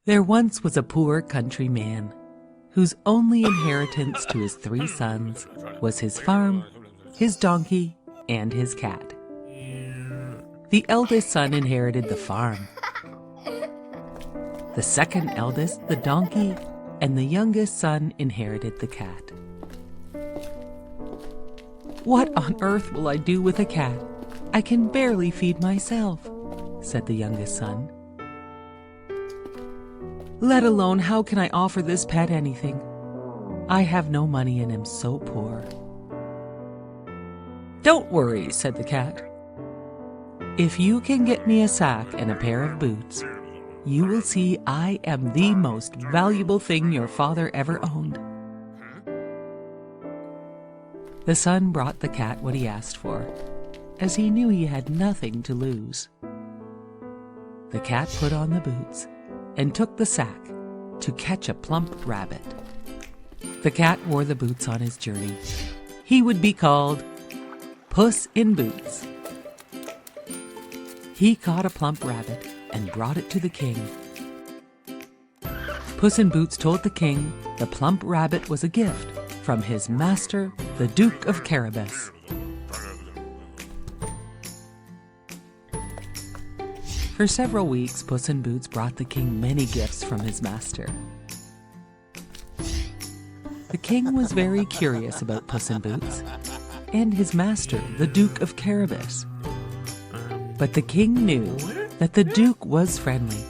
There once was a poor country man whose only inheritance to his 3 sons was his farm, his donkey, and his cat. The eldest son inherited the farm, the second eldest the donkey, and the youngest son inherited the cat. "What on earth will I do with a cat? I can barely feed myself," said the youngest son. "Let alone how can I offer this pet anything? I have no money and am so poor." "Don't worry," said the cat. "If you can get me a sack and a pair of boots, you will see I am the most valuable thing your father ever owned." The son brought the cat what he asked for, as he knew he had nothing to lose. The cat put on the boots and took the sack to catch a plump rabbit. The cat wore the boots on his journey. He would be called Puss in Boots. He caught a plump rabbit and brought it to the king. Puss in Boots told the king the plump rabbit was a gift from his master, the Duke of Carabas. For several weeks, Puss in Boots brought the king many gifts from his master. The king was very curious about Puss in Boots and his master, the Duke of Carabas. But the king knew that the Duke was friendly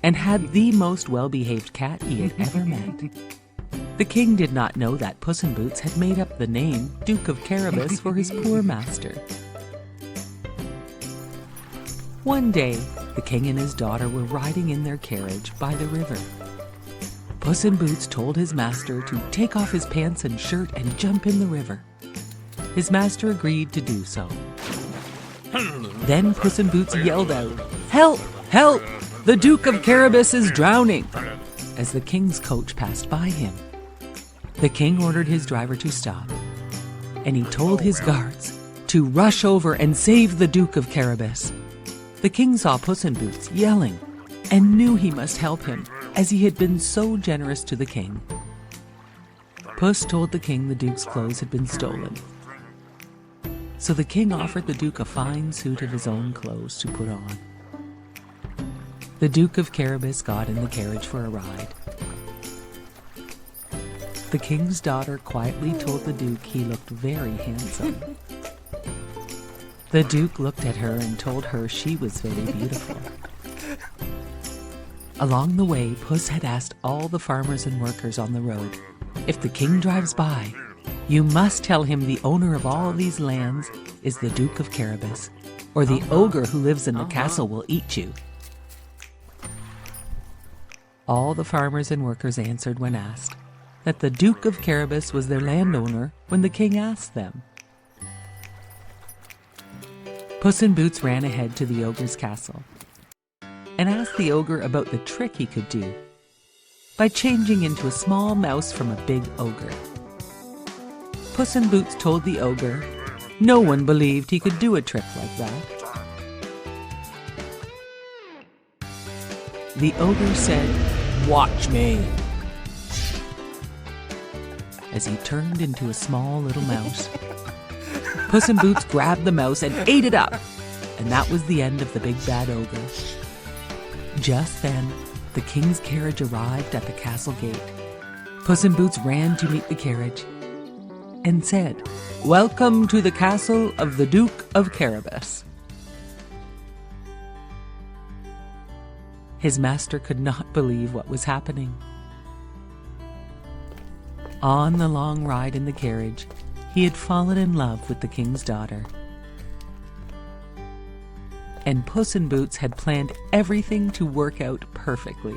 and had the most well-behaved cat he had ever met. The king did not know that Puss in Boots had made up the name Duke of Carabas for his poor master. One day, the king and his daughter were riding in their carriage by the river. Puss in Boots told his master to take off his pants and shirt and jump in the river. His master agreed to do so. Then Puss in Boots yelled out, "Help! Help! The Duke of Carabas is drowning!" as the king's coach passed by him. The king ordered his driver to stop, and he told his guards to rush over and save the Duke of Carabas. The king saw Puss in Boots yelling and knew he must help him, as he had been so generous to the king. Puss told the king the Duke's clothes had been stolen. So the king offered the Duke a fine suit of his own clothes to put on. The Duke of Carabas got in the carriage for a ride. The king's daughter quietly told the Duke he looked very handsome. The Duke looked at her and told her she was very beautiful. Along the way, Puss had asked all the farmers and workers on the road, "If the king drives by, you must tell him the owner of all these lands is the Duke of Carabas, or the ogre who lives in the castle will eat you." All the farmers and workers answered when asked that the Duke of Carabas was their landowner when the king asked them. Puss in Boots ran ahead to the ogre's castle and asked the ogre about the trick he could do by changing into a small mouse from a big ogre. Puss in Boots told the ogre no one believed he could do a trick like that. The ogre said, "Watch me," as he turned into a small little mouse. Puss in Boots grabbed the mouse and ate it up, and that was the end of the big bad ogre. Just then, the king's carriage arrived at the castle gate. Puss in Boots ran to meet the carriage and said, "Welcome to the castle of the Duke of Carabas." His master could not believe what was happening. On the long ride in the carriage, he had fallen in love with the king's daughter. And Puss in Boots had planned everything to work out perfectly.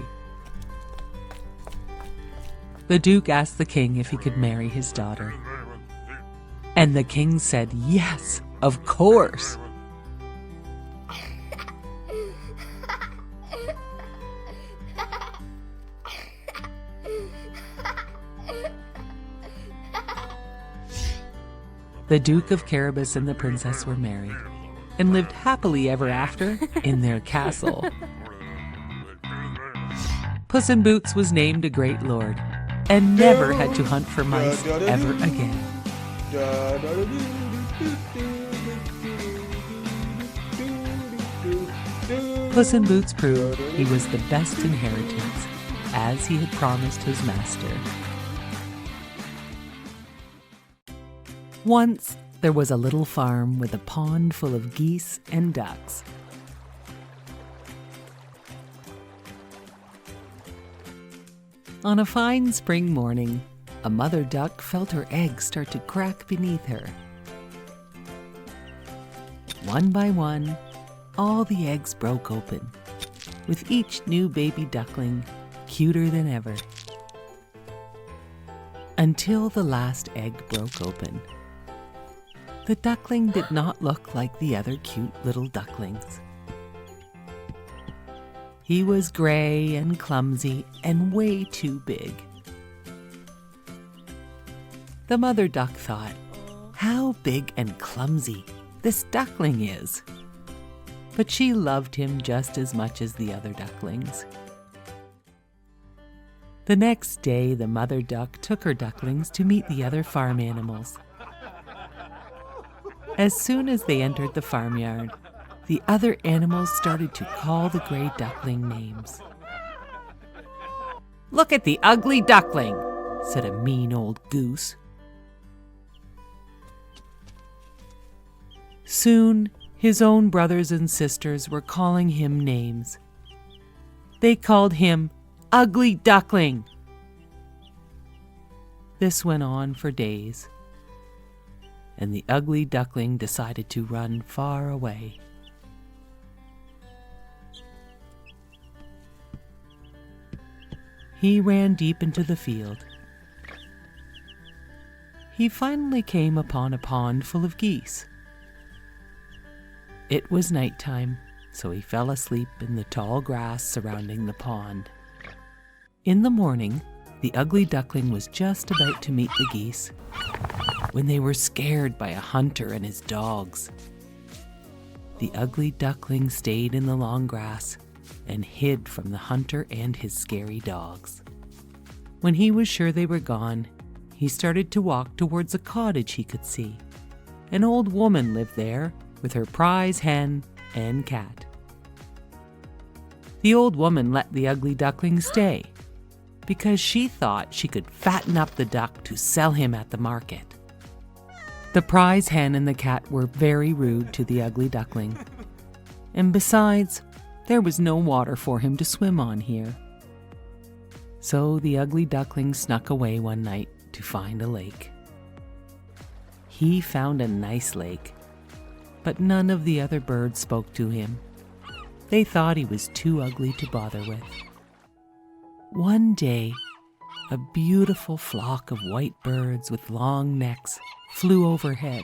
The Duke asked the king if he could marry his daughter. And the king said, "Yes, of course." The Duke of Carabas and the princess were married and lived happily ever after in their castle. Puss in Boots was named a great lord and never had to hunt for mice ever again. Puss in Boots proved he was the best inheritance, as he had promised his master. Once there was a little farm with a pond full of geese and ducks. On a fine spring morning, a mother duck felt her eggs start to crack beneath her. One by one, all the eggs broke open, with each new baby duckling cuter than ever. Until the last egg broke open. The duckling did not look like the other cute little ducklings. He was gray and clumsy and way too big. The mother duck thought, "How big and clumsy this duckling is." But she loved him just as much as the other ducklings. The next day, the mother duck took her ducklings to meet the other farm animals. As soon as they entered the farmyard, the other animals started to call the gray duckling names. "Look at the ugly duckling," said a mean old goose. Soon, his own brothers and sisters were calling him names. They called him Ugly Duckling. This went on for days, and the ugly duckling decided to run far away. He ran deep into the field. He finally came upon a pond full of geese. It was nighttime, so he fell asleep in the tall grass surrounding the pond. In the morning, the ugly duckling was just about to meet the geese when they were scared by a hunter and his dogs. The ugly duckling stayed in the long grass and hid from the hunter and his scary dogs. When he was sure they were gone, he started to walk towards a cottage he could see. An old woman lived there with her prize hen and cat. The old woman let the ugly duckling stay because she thought she could fatten up the duck to sell him at the market. The prize hen and the cat were very rude to the ugly duckling, and besides, there was no water for him to swim on here. So the ugly duckling snuck away one night to find a lake. He found a nice lake, but none of the other birds spoke to him. They thought he was too ugly to bother with. One day, a beautiful flock of white birds with long necks flew overhead.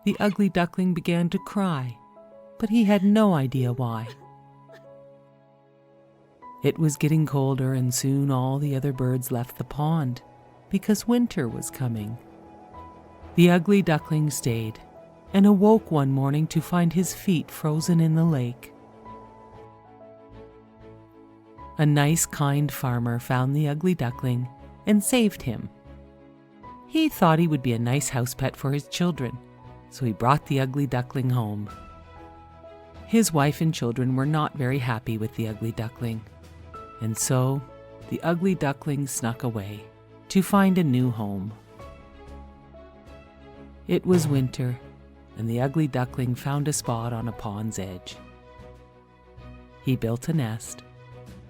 The ugly duckling began to cry, but he had no idea why. It was getting colder, and soon all the other birds left the pond because winter was coming. The ugly duckling stayed and awoke one morning to find his feet frozen in the lake. A nice, kind farmer found the ugly duckling and saved him. He thought he would be a nice house pet for his children, so he brought the ugly duckling home. His wife and children were not very happy with the ugly duckling, and so the ugly duckling snuck away to find a new home. It was winter, and the ugly duckling found a spot on a pond's edge. He built a nest.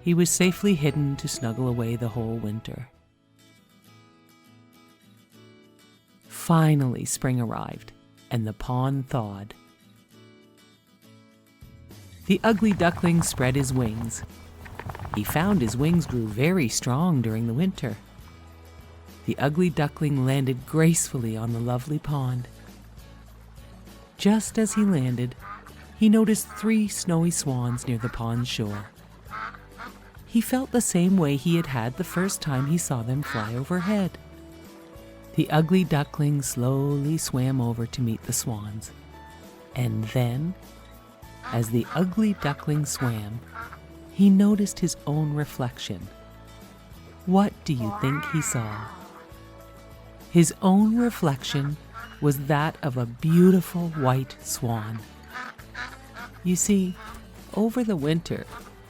He was safely hidden to snuggle away the whole winter. Finally, spring arrived, and the pond thawed. The ugly duckling spread his wings. He found his wings grew very strong during the winter. The ugly duckling landed gracefully on the lovely pond. Just as he landed, he noticed 3 snowy swans near the pond's shore. He felt the same way he had had the first time he saw them fly overhead. The ugly duckling slowly swam over to meet the swans. And then, as the ugly duckling swam, he noticed his own reflection. What do you think he saw? His own reflection was that of a beautiful white swan. You see, over the winter,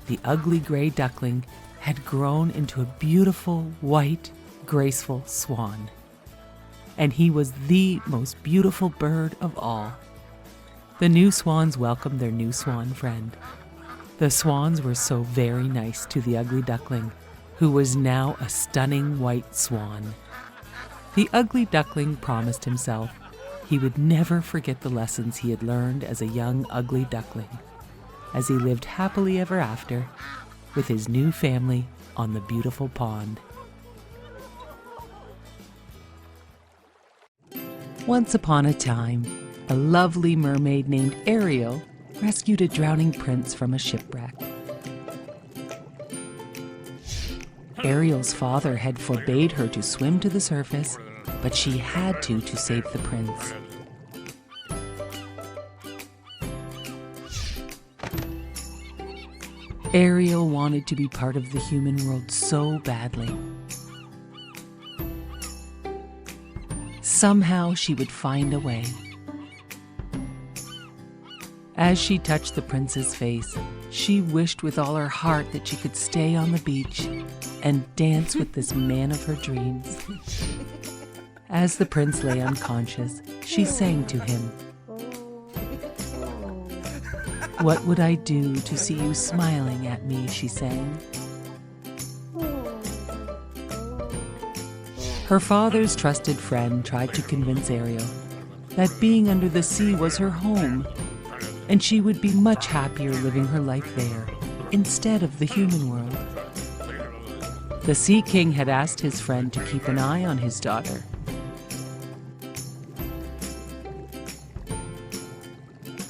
the ugly gray duckling had grown into a beautiful, white, graceful swan. And he was the most beautiful bird of all. The new swans welcomed their new swan friend. The swans were so very nice to the ugly duckling, who was now a stunning white swan. The ugly duckling promised himself he would never forget the lessons he had learned as a young ugly duckling, as he lived happily ever after with his new family on the beautiful pond. Once upon a time, a lovely mermaid named Ariel rescued a drowning prince from a shipwreck. Ariel's father had forbade her to swim to the surface, but she had to save the prince. Ariel wanted to be part of the human world so badly. Somehow she would find a way. As she touched the prince's face, she wished with all her heart that she could stay on the beach and dance with this man of her dreams. As the prince lay unconscious, she sang to him. "What would I do to see you smiling at me?" she sang. Her father's trusted friend tried to convince Ariel that being under the sea was her home, and she would be much happier living her life there instead of the human world. The Sea King had asked his friend to keep an eye on his daughter.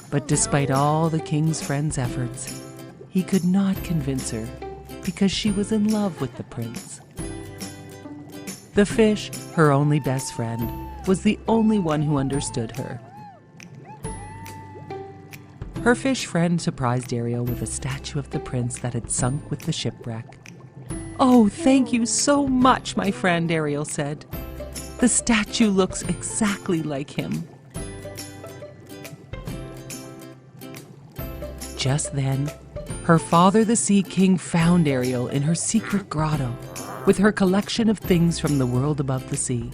But despite all the king's friend's efforts, he could not convince her because she was in love with the prince. The fish, her only best friend, was the only one who understood her. Her fish friend surprised Ariel with a statue of the prince that had sunk with the shipwreck. "Oh, thank you so much, my friend," Ariel said. "The statue looks exactly like him." Just then, her father, the Sea King, found Ariel in her secret grotto with her collection of things from the world above the sea.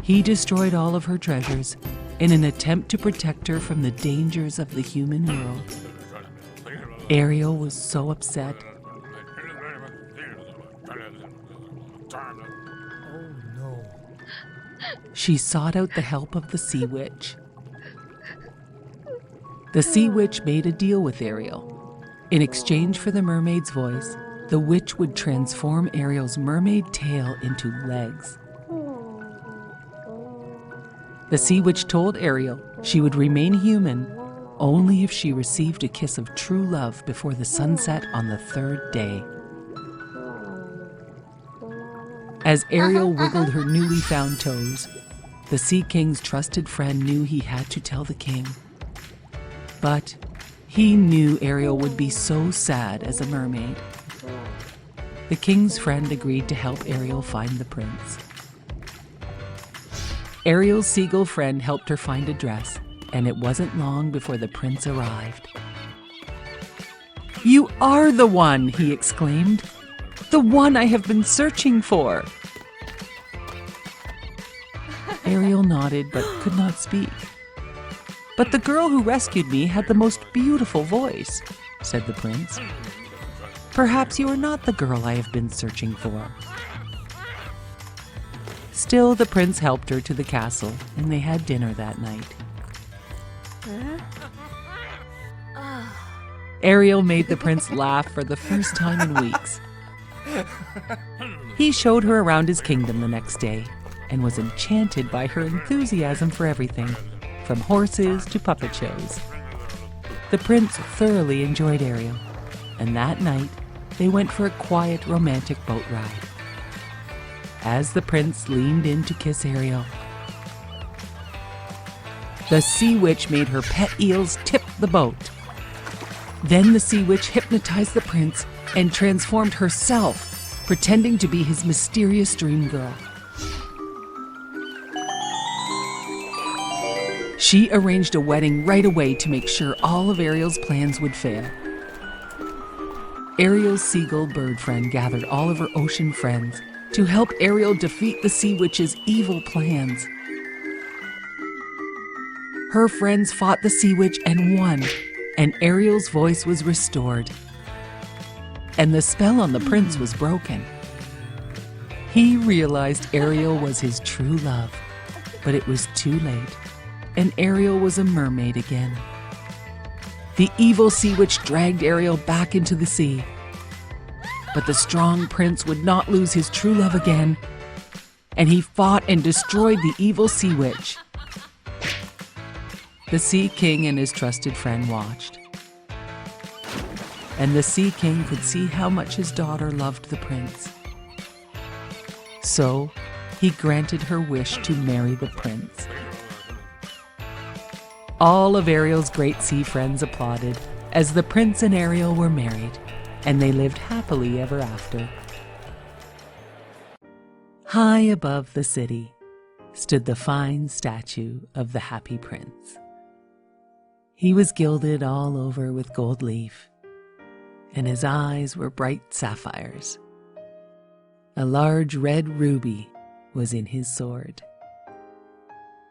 He destroyed all of her treasures in an attempt to protect her from the dangers of the human world. Ariel was so upset. Oh no. She sought out the help of the Sea Witch. The Sea Witch made a deal with Ariel. In exchange for the mermaid's voice, the witch would transform Ariel's mermaid tail into legs. The Sea Witch told Ariel she would remain human only if she received a kiss of true love before the sunset on the third day. As Ariel wiggled her newly found toes, the Sea King's trusted friend knew he had to tell the king. But he knew Ariel would be so sad as a mermaid. The king's friend agreed to help Ariel find the prince. Ariel's seagull friend helped her find a dress, and it wasn't long before the prince arrived. "You are the one!" he exclaimed. "The one I have been searching for!" Ariel nodded but could not speak. "But the girl who rescued me had the most beautiful voice," said the prince. "Perhaps you are not the girl I have been searching for." Still, the prince helped her to the castle, and they had dinner that night. Ariel made the prince laugh for the first time in weeks. He showed her around his kingdom the next day and was enchanted by her enthusiasm for everything, from horses to puppet shows. The prince thoroughly enjoyed Ariel, and that night they went for a quiet, romantic boat ride. As the prince leaned in to kiss Ariel, the Sea Witch made her pet eels tip the boat. Then the sea witch hypnotized the prince and transformed herself, pretending to be his mysterious dream girl. She arranged a wedding right away to make sure all of Ariel's plans would fail. Ariel's seagull bird friend gathered all of her ocean friends to help Ariel defeat the sea witch's evil plans. Her friends fought the sea witch and won, and Ariel's voice was restored. And the spell on the prince was broken. He realized Ariel was his true love, but it was too late, and Ariel was a mermaid again. The evil sea witch dragged Ariel back into the sea. But the strong prince would not lose his true love again, and he fought and destroyed the evil sea witch. The Sea King and his trusted friend watched. And the Sea King could see how much his daughter loved the prince. So he granted her wish to marry the prince. All of Ariel's great sea friends applauded as the prince and Ariel were married, and they lived happily ever after. High above the city stood the fine statue of the happy prince. He was gilded all over with gold leaf, and his eyes were bright sapphires. A large red ruby was in his sword.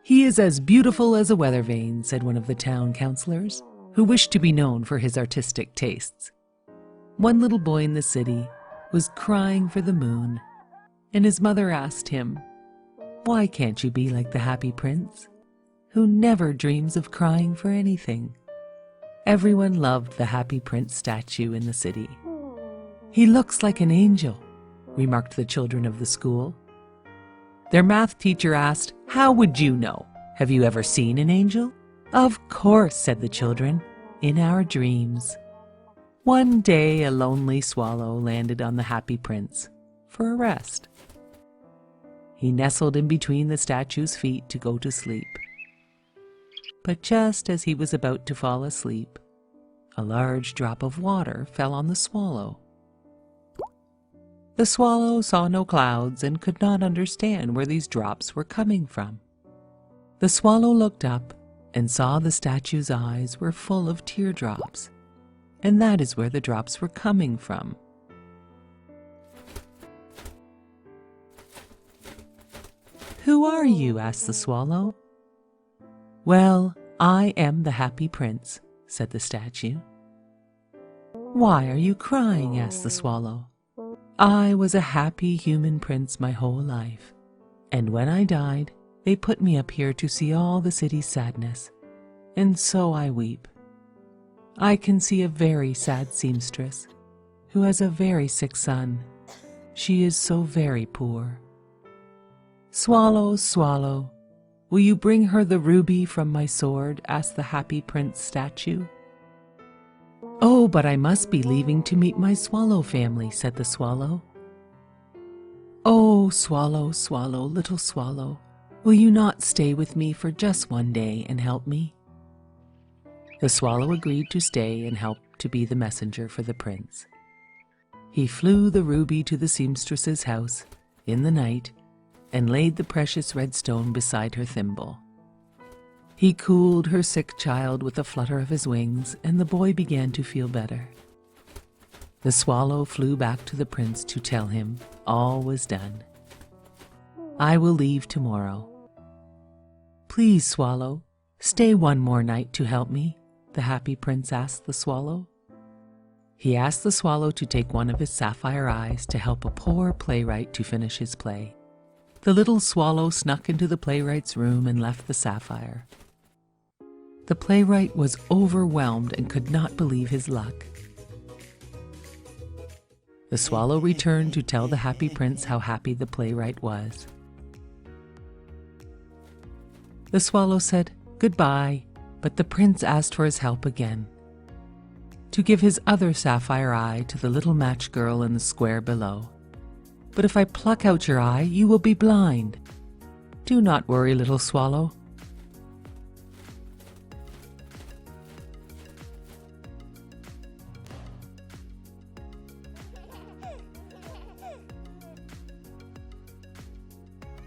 "He is as beautiful as a weather vane," said one of the town councillors, who wished to be known for his artistic tastes. One little boy in the city was crying for the moon, and his mother asked him, "Why can't you be like the happy prince, who never dreams of crying for anything?" Everyone loved the happy prince statue in the city. "He looks like an angel," remarked the children of the school. Their math teacher asked, "How would you know? Have you ever seen an angel?" "Of course," said the children, "in our dreams." One day a lonely swallow landed on the happy prince for a rest. He nestled in between the statue's feet to go to sleep. But just as he was about to fall asleep, a large drop of water fell on the swallow. The swallow saw no clouds and could not understand where these drops were coming from. The swallow looked up and saw the statue's eyes were full of teardrops, and that is where the drops were coming from. "Who are you?" asked the swallow. "Well, I am the happy prince," said the statue. "Why are you crying?" asked the swallow. "I was a happy human prince my whole life, and when I died, they put me up here to see all the city's sadness, and so I weep. I can see a very sad seamstress, who has a very sick son. She is so very poor. Swallow, swallow, will you bring her the ruby from my sword?" asked the happy prince statue. "Oh, but I must be leaving to meet my swallow family," said the swallow. "Oh, swallow, swallow, little swallow, will you not stay with me for just one day and help me?" The swallow agreed to stay and help to be the messenger for the prince. He flew the ruby to the seamstress's house in the night and laid the precious red stone beside her thimble. He cooled her sick child with a flutter of his wings, and the boy began to feel better. The swallow flew back to the prince to tell him all was done. "I will leave tomorrow." "Please, swallow, stay one more night to help me," the happy prince asked the swallow. He asked the swallow to take one of his sapphire eyes to help a poor playwright to finish his play. The little swallow snuck into the playwright's room and left the sapphire. The playwright was overwhelmed and could not believe his luck. The swallow returned to tell the happy prince how happy the playwright was. The swallow said goodbye, but the prince asked for his help again, to give his other sapphire eye to the little match girl in the square below. "But if I pluck out your eye, you will be blind." "Do not worry, little swallow.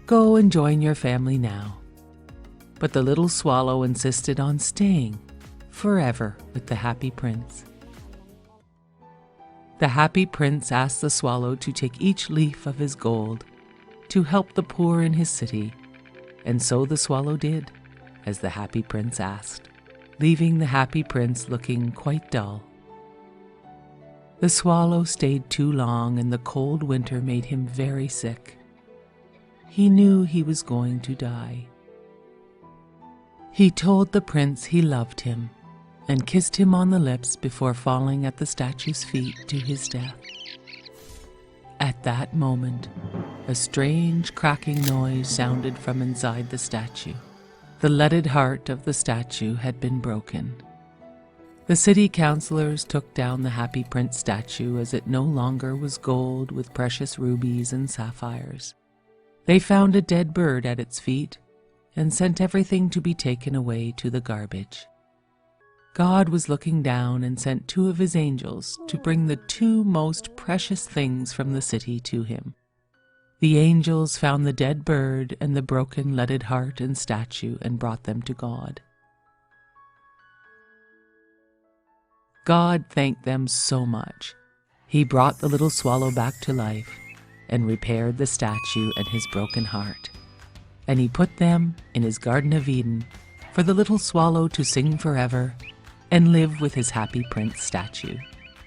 Go and join your family now." But the little swallow insisted on staying forever with the happy prince. The happy prince asked the swallow to take each leaf of his gold to help the poor in his city, and so the swallow did, as the happy prince asked, leaving the happy prince looking quite dull. The swallow stayed too long, and the cold winter made him very sick. He knew he was going to die. He told the prince he loved him and kissed him on the lips before falling at the statue's feet to his death. At that moment, a strange cracking noise sounded from inside the statue. The leaded heart of the statue had been broken. The city councilors took down the Happy Prince statue as it no longer was gold with precious rubies and sapphires. They found a dead bird at its feet and sent everything to be taken away to the garbage. God was looking down and sent 2 of his angels to bring the 2 most precious things from the city to him. The angels found the dead bird and the broken leaded heart and statue and brought them to God. God thanked them so much. He brought the little swallow back to life and repaired the statue and his broken heart. And he put them in his Garden of Eden for the little swallow to sing forever and live with his happy prince statue.